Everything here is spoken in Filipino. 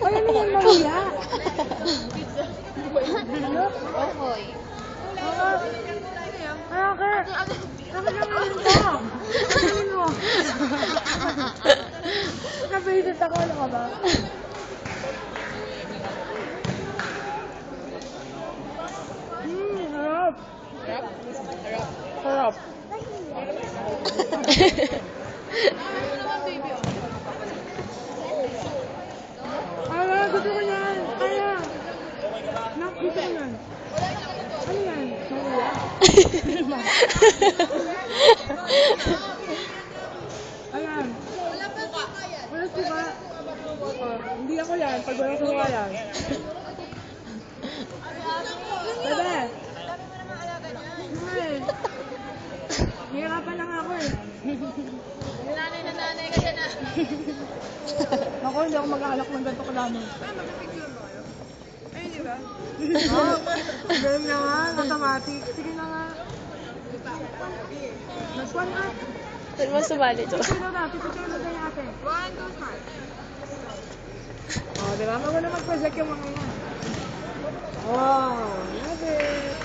Ay, ano yan, mahiya? Ano? Ohoy. Bakit? Bakit naman mo? Ano mo? Nabisit ako, ano ka ba? Harap. Harap. Ala, gusto ko yan. Ala. Nak, gusto ko yan. Ano yan? Mahiya? Ayan. Wala suka. Hindi ako yan. Pag wala suka yan. Bebe. Hirapan lang ako eh. Nanay na nanay ka dyan ah. Ako, hindi ako mag-aalak ng ganito kalaman. Ay, di ba? Oh, game na nga. Automatic. Sige na nga. Nag-one up. Saan mo sumali to? Picture na. Picture na tayo ate. 1, 2, start. Oh, di ba? Maganda mag-project yung mga yan. Oh, love it.